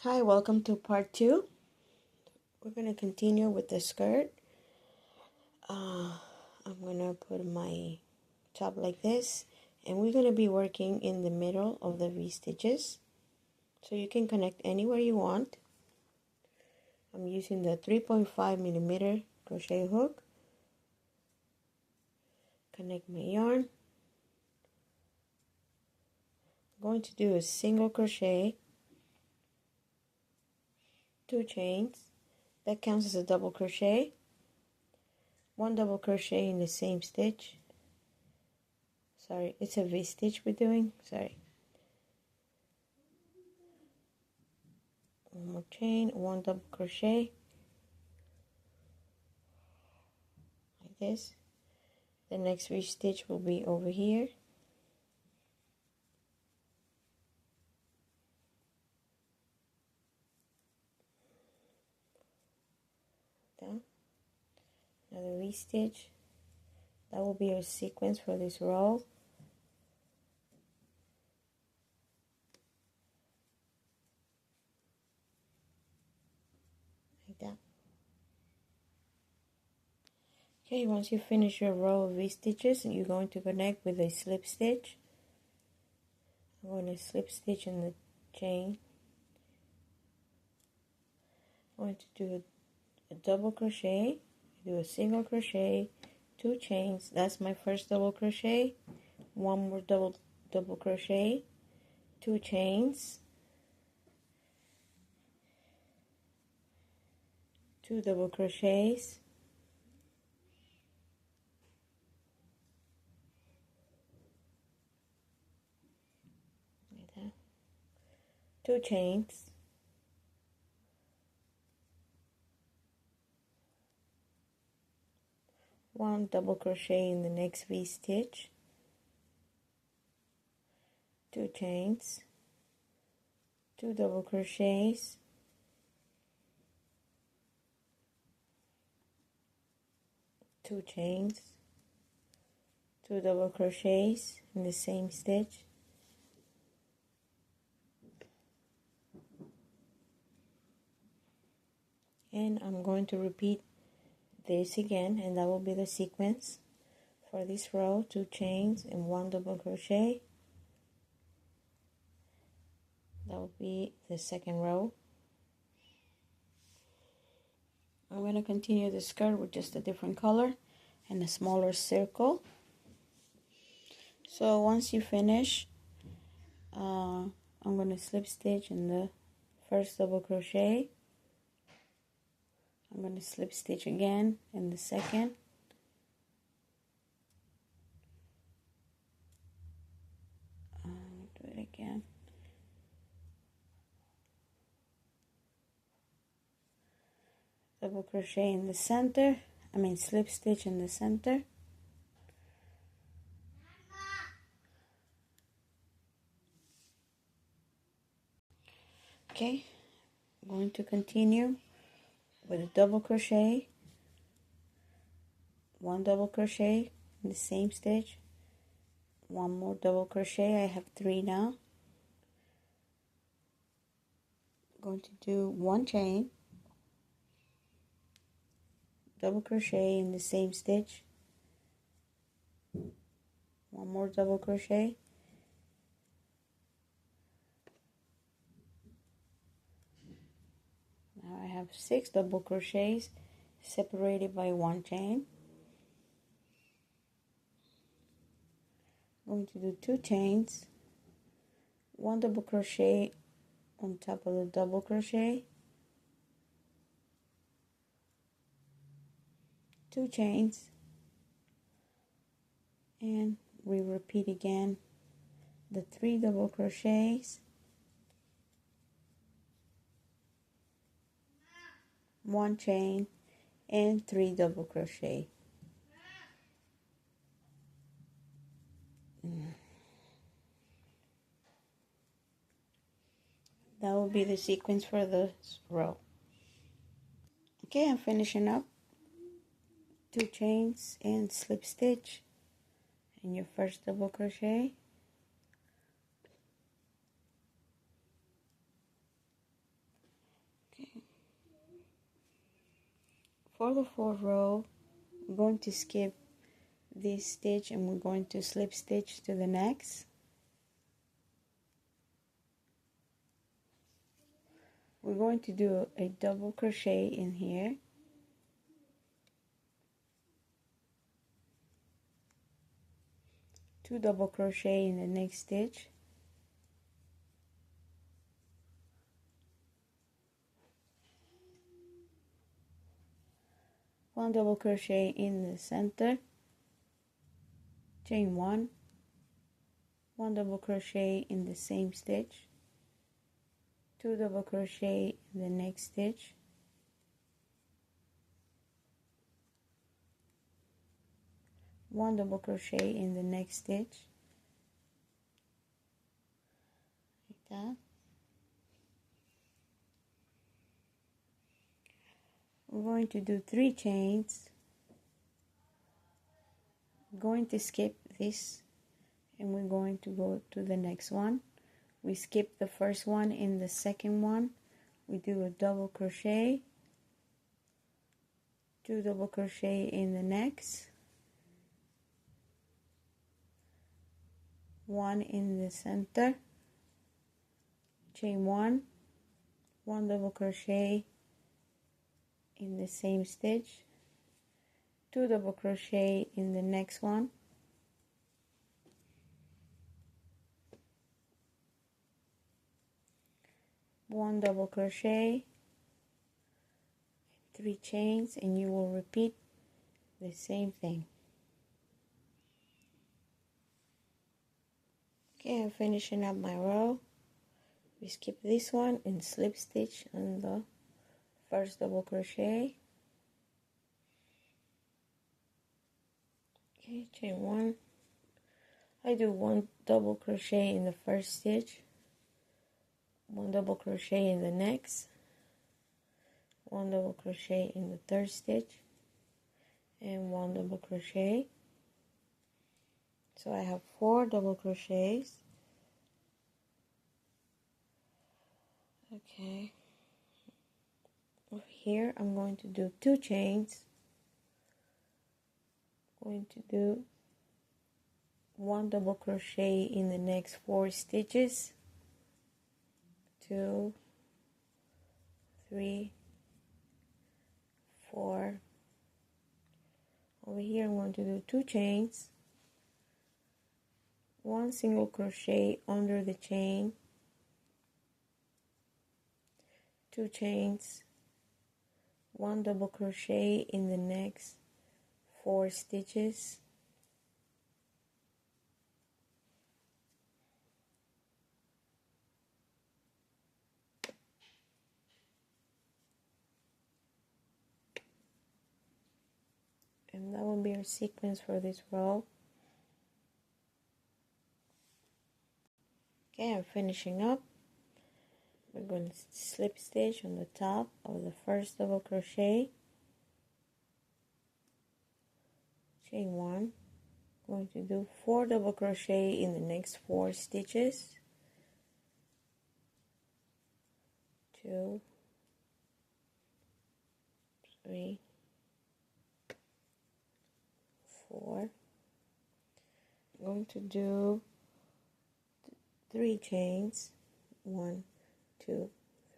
Hi, welcome to part 2. We're going to continue with the skirt. I'm going to put my top like this, and we're going to be working in the middle of the V-stitches. So you can connect anywhere you want. I'm using the 3.5mm crochet hook. Connect my yarn. I'm going to do a single crochet, 2 chains. That counts as a double crochet. 1 double crochet in the same stitch. Sorry, it's a V-stitch we're doing. Sorry. 1 more chain, 1 double crochet, like this. The next V-stitch will be over here. Down. Another V-stitch. That will be our sequence for this row. Like that. Okay, once you finish your row of V-stitches, you're going to connect with a slip stitch. I'm going to slip stitch in the chain. I'm going to do a double crochet, do a single crochet, 2 chains. That's my first double crochet. 1 more double crochet, 2 chains, 2 double crochets, like that, 2 chains, 1 double crochet in the next V-stitch, 2 chains, 2 double crochets, 2 chains, 2 double crochets in the same stitch, and I'm going to repeat this again, and that will be the sequence for this row. 2 chains and 1 double crochet. That will be the second row. I'm going to continue the skirt with just a different color and a smaller circle. So once you finish, I'm going to slip stitch in the first double crochet. I'm going to slip stitch again in the second. Do it again. Double crochet in the center. Slip stitch in the center. Okay, I'm going to continue with a double crochet, 1 double crochet in the same stitch, 1 more double crochet. I have 3 now. I'm going to do 1 chain, double crochet in the same stitch, 1 more double crochet, now I have 6 double crochets separated by 1 chain. I'm going to do 2 chains, 1 double crochet on top of the double crochet, 2 chains, and we repeat again the 3 double crochets, 1 chain, and 3 double crochet. That will be the sequence for this row. Okay, I'm finishing up. 2 chains and slip stitch in your first double crochet, For the fourth row, we're going to skip this stitch and we're going to slip stitch to the next. We're going to do a double crochet in here, two double crochet in the next stitch, one double crochet in the center, chain one double crochet in the same stitch, two double crochet in the next stitch, one double crochet in the next stitch, like that. We're going to do 3 chains. We're going to skip this and we're going to go to the next one. We skip the first one. In the second one we do a double crochet, 2 double crochet in the next, one in the center, chain one double crochet in the same stitch, 2 double crochet in the next one, one double crochet, 3 chains, and you will repeat the same thing. Okay, I'm finishing up my row. We skip this one and slip stitch on the first double crochet. Okay, chain one. I do 1 double crochet in the first stitch, 1 double crochet in the next, 1 double crochet in the third stitch, and 1 double crochet. So I have 4 double crochets. Okay, over here I'm going to do 2 chains. I'm going to do 1 double crochet in the next 4 stitches, 2, 3, 4. Over here I'm going to do 2 chains, 1 single crochet under the chain, 2 chains, 1 double crochet in the next 4 stitches, and that will be our sequence for this row. Okay, I'm finishing up. We're going to slip stitch on the top of the first double crochet, chain one. I'm going to do 4 double crochet in the next 4 stitches, 2, 3, 4. I'm going to do 3 chains, 1, 2,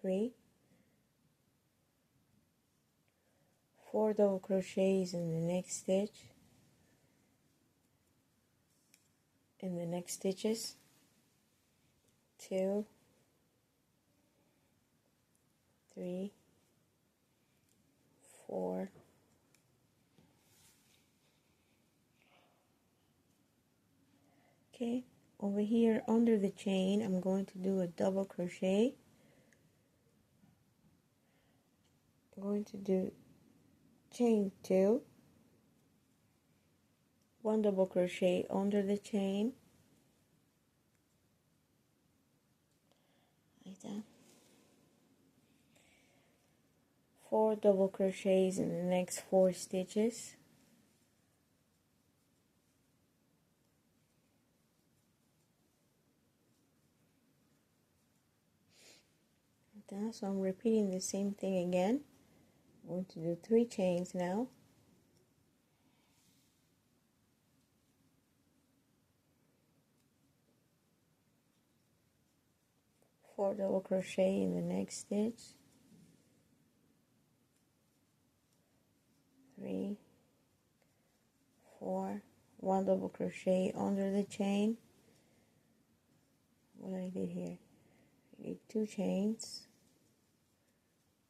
3, 4 double crochets in the next stitch, in the next stitches, 2, 3, 4, okay. Over here under the chain I'm going to do a double crochet. I'm going to do chain 2, 1 double crochet under the chain, like that, 4 double crochets in the next 4 stitches, like that. So I'm repeating the same thing again. I'm going to do 3 chains now. 4 double crochet in the next stitch, 3, 4, 1 double crochet under the chain. What I did here, I did 2 chains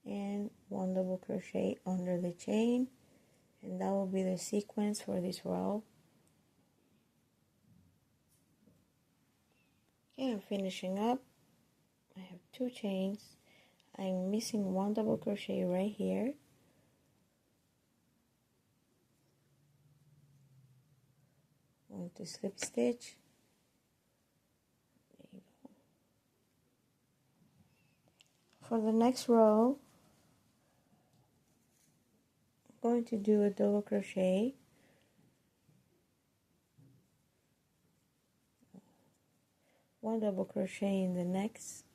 and 1 double crochet under the chain, and that will be the sequence for this row. Okay, I'm finishing up. I have 2 chains. I'm missing 1 double crochet right here. Going to slip stitch. There you go. For the next row, I'm going to do a double crochet. One double crochet in the next,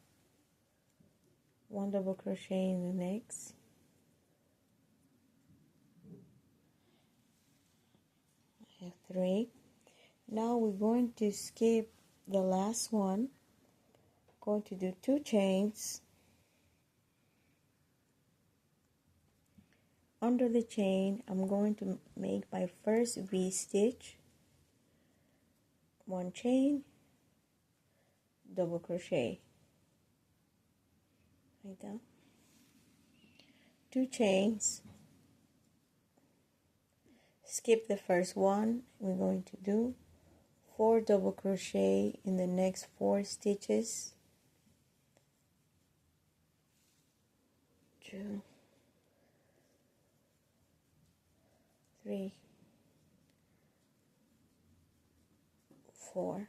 1 double crochet in the next, I have 3. Now we're going to skip the last one. Going to do 2 chains under the chain. I'm going to make my first V stitch, 1 chain, double crochet, like that, 2 chains, skip the first one. We're going to do 4 double crochet in the next 4 stitches, 2, 3, 4.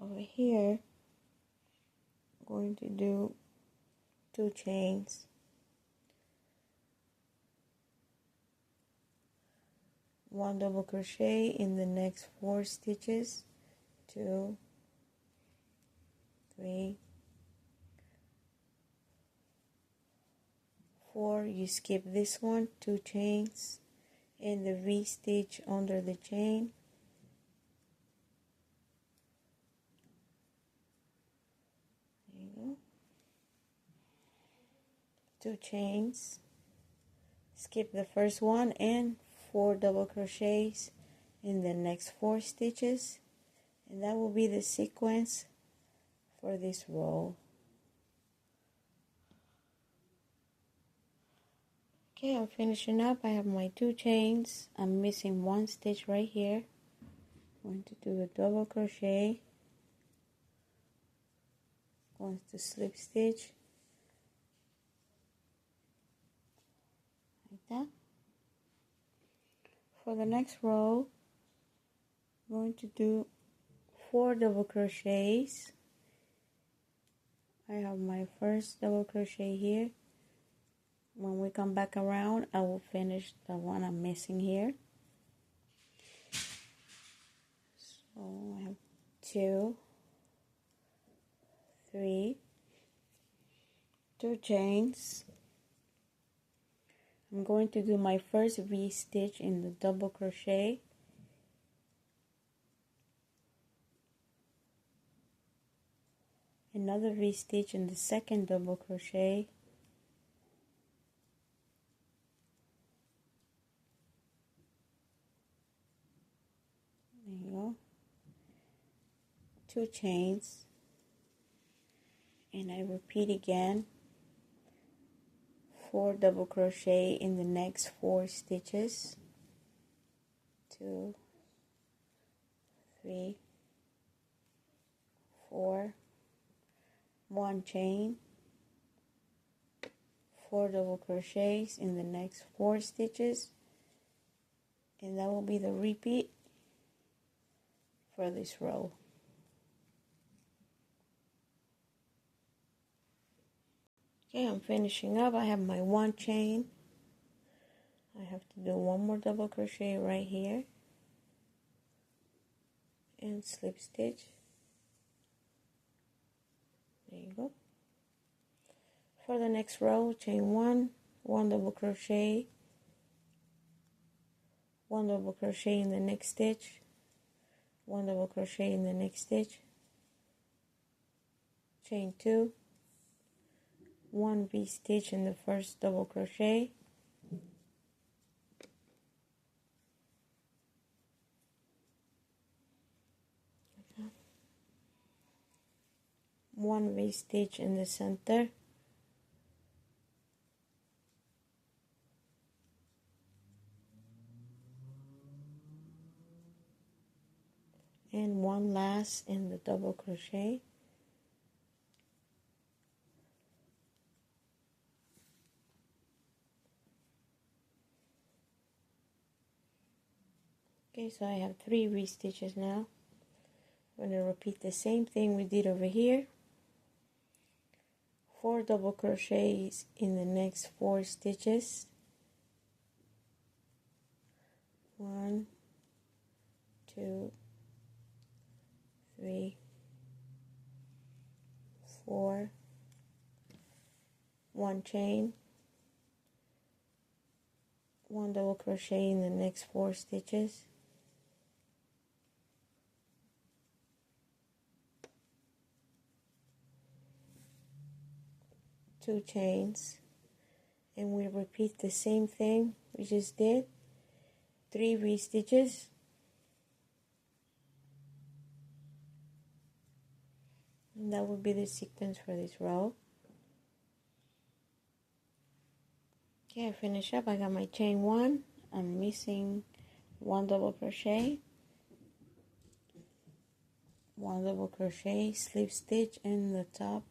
Over here, I'm going to do 2 chains, 1 double crochet in the next 4 stitches, 2, 3, 4. You skip this one, 2 chains, and the V stitch under the chain. There you go. 2 chains, skip the first one, and 4 double crochets in the next 4 stitches, and that will be the sequence for this row. Okay, I'm finishing up. I have my 2 chains. I'm missing 1 stitch right here. I'm going to do a double crochet, going to slip stitch, like that. For the next row, I'm going to do 4 double crochets. I have my first double crochet here. When we come back around, I will finish the one I'm missing here. So I have 2, 3, 2 chains. I'm going to do my first V stitch in the double crochet, another V stitch in the second double crochet, there you go, 2 chains, and I repeat again, 4 double crochet in the next 4 stitches, 2, 3, 4, 1 chain, 4 double crochets in the next 4 stitches, and that will be the repeat for this row. Okay, I'm finishing up. I have my 1 chain. I have to do 1 more double crochet right here and slip stitch. There you go. For the next row, chain 1, 1 double crochet, 1 double crochet in the next stitch, 1 double crochet in the next stitch, chain 2, 1 V-stitch in the first double crochet, one V-stitch in the center, and one last in the double crochet, okay, so I have 3 V-stitches now. I'm going to repeat the same thing we did over here. 4 double crochets in the next 4 stitches. 1, 2, 3, 4, 1 chain, 1 double crochet in the next 4 stitches, 2 chains, and we repeat the same thing we just did. 3 V-stitches, and that would be the sequence for this row. Okay, I finish up. I got my chain 1. I'm missing 1 double crochet, 1 double crochet, slip stitch in the top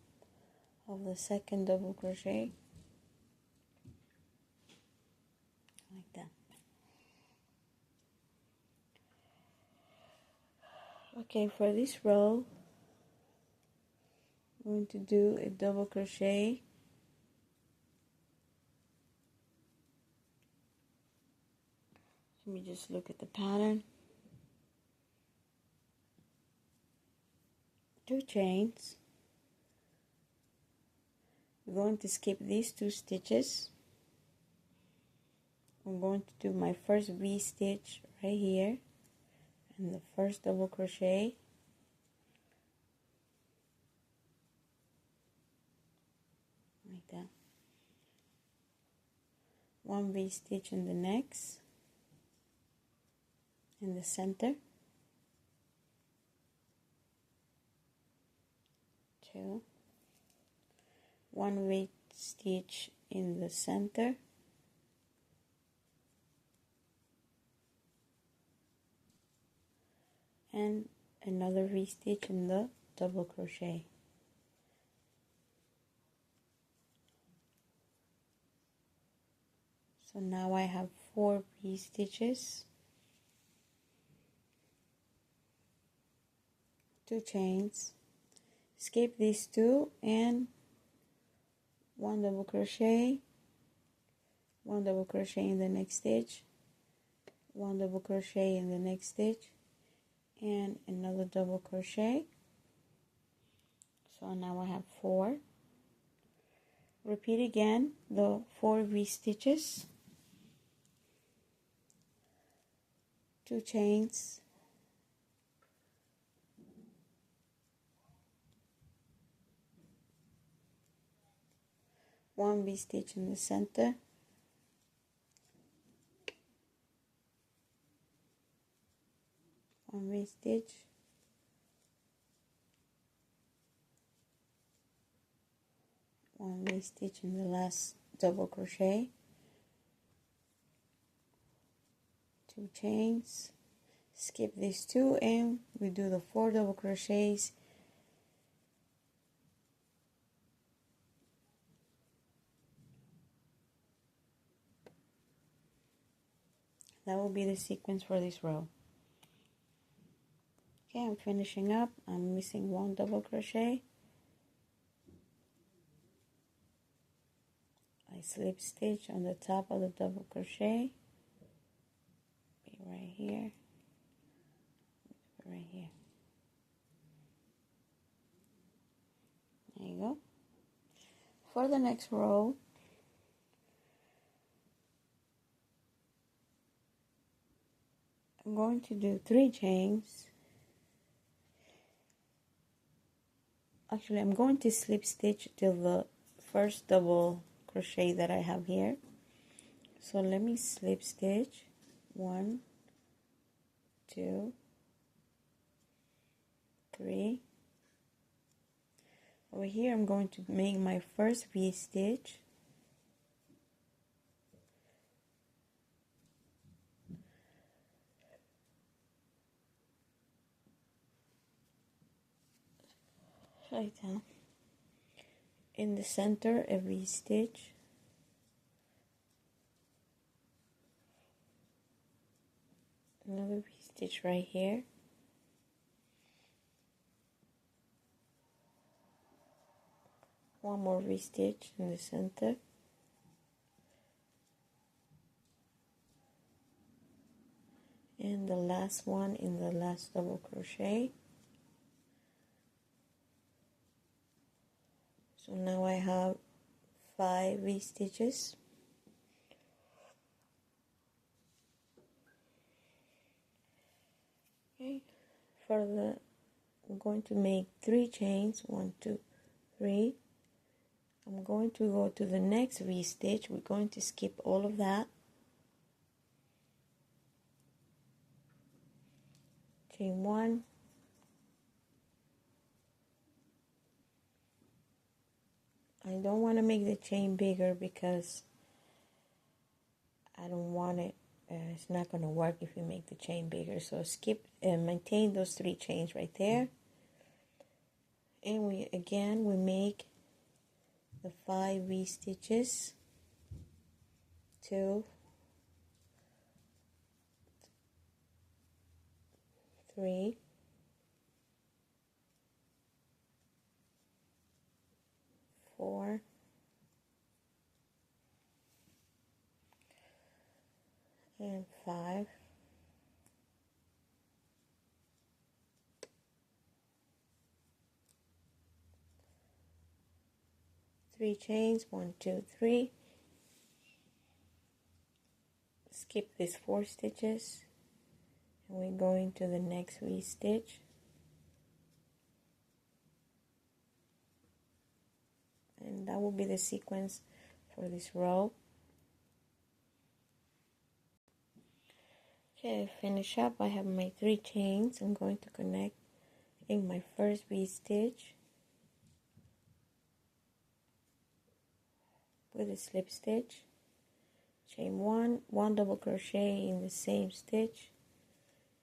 of the second double crochet, like that. Okay, for this row, I'm going to do a double crochet, let me just look at the pattern, 2 chains. We're going to skip these 2 stitches. I'm going to do my first V-stitch right here and the first double crochet, like that. 1 V-stitch in the next, in the center, 2, 1 V-stitch in the center, and another V-stitch in the double crochet. So now I have 4 V-stitches, 2 chains, skip these 2 and 1 double crochet, 1 double crochet in the next stitch, 1 double crochet in the next stitch, and another double crochet. So now I have 4. Repeat again the 4 V-stitches, 2 chains, one V-stitch in the center, one V-stitch, one V-stitch in the last double crochet, 2 chains, skip these 2 and we do the 4 double crochets that will be the sequence for this row. Okay, I'm finishing up. I'm missing 1 double crochet. I slip stitch on the top of the double crochet, be right here, right here. There you go. For the next row, I'm going to do 3 chains. Actually, I'm going to slip stitch till the first double crochet that I have here. So let me slip stitch 1, 2, 3. Over here I'm going to make my first V-stitch. Like that. In the center a V-stitch. Another V-stitch right here. One more V-stitch in the center. And the last one in the last double crochet. So now I have 5 V-stitches. Okay, I'm going to make 3 chains, 1, 2, 3. I'm going to go to the next V-stitch. We're going to skip all of that. Chain 1. I don't want to make the chain bigger because I don't want it. It's not going to work if you make the chain bigger. So skip and maintain those 3 chains right there. And we make the 5 V-stitches. 2, 3, 4, and 5. 3 chains, 1, 2, 3. Skip these 4 stitches, and we're going to the next V-stitch. And that will be the sequence for this row. Okay, finish up. I have my 3 chains. I'm going to connect in my first V-stitch with a slip stitch. Chain 1, 1 double crochet in the same stitch,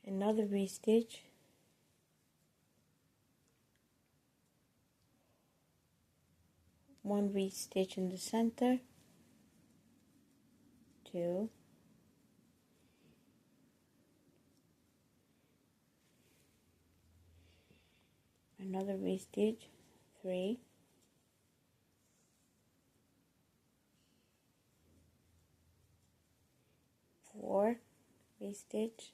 another V-stitch, one V-stitch in the center, 2, another V-stitch, 3, 4 V-stitch,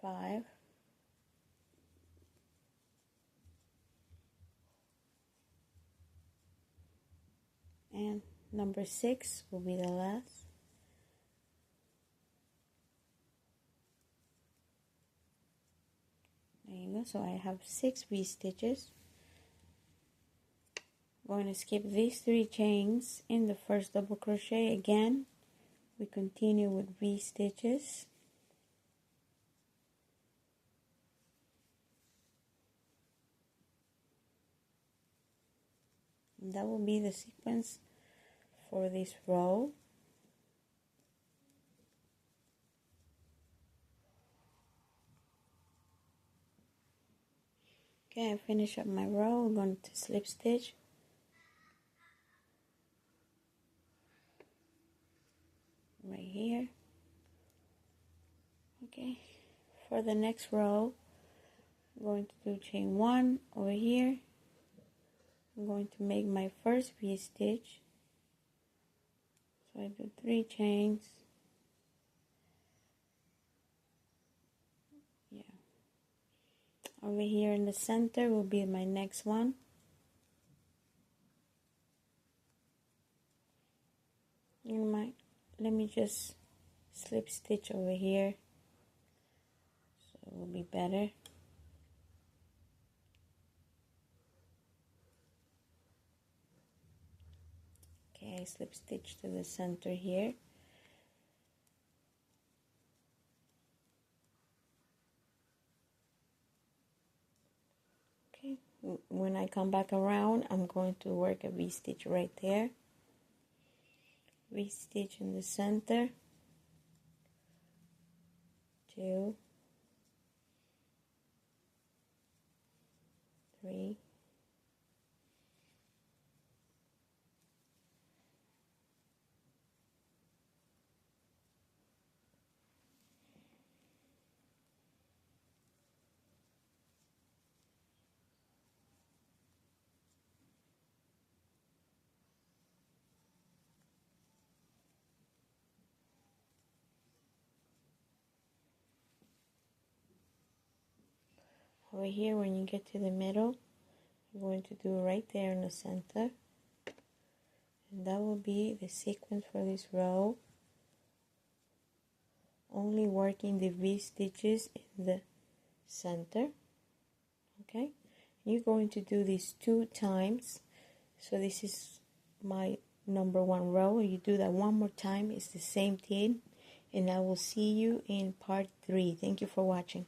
5, and number 6 will be the last. There you go. So I have 6 V-stitches. I'm going to skip these 3 chains in the first double crochet. Again, we continue with V-stitches. And that will be the sequence for this row. Okay, I finish up my row. I'm going to slip stitch. Right here. Okay, for the next row, I'm going to do chain 1 over here. I'm going to make my first V-stitch. So I do 3 chains. Yeah. Over here in the center will be my next one. let me just slip stitch over here so it will be better. Okay, I slip stitch to the center here. Okay, when I come back around, I'm going to work a V-stitch right there. V-stitch in the center. 2, 3, over here when you get to the middle, you're going to do right there in the center, and that will be the sequence for this row, only working the V stitches in the center. Okay, you're going to do this 2 times, so this is my number 1 row. You do that one more time, it's the same thing, and I will see you in part 3. Thank you for watching.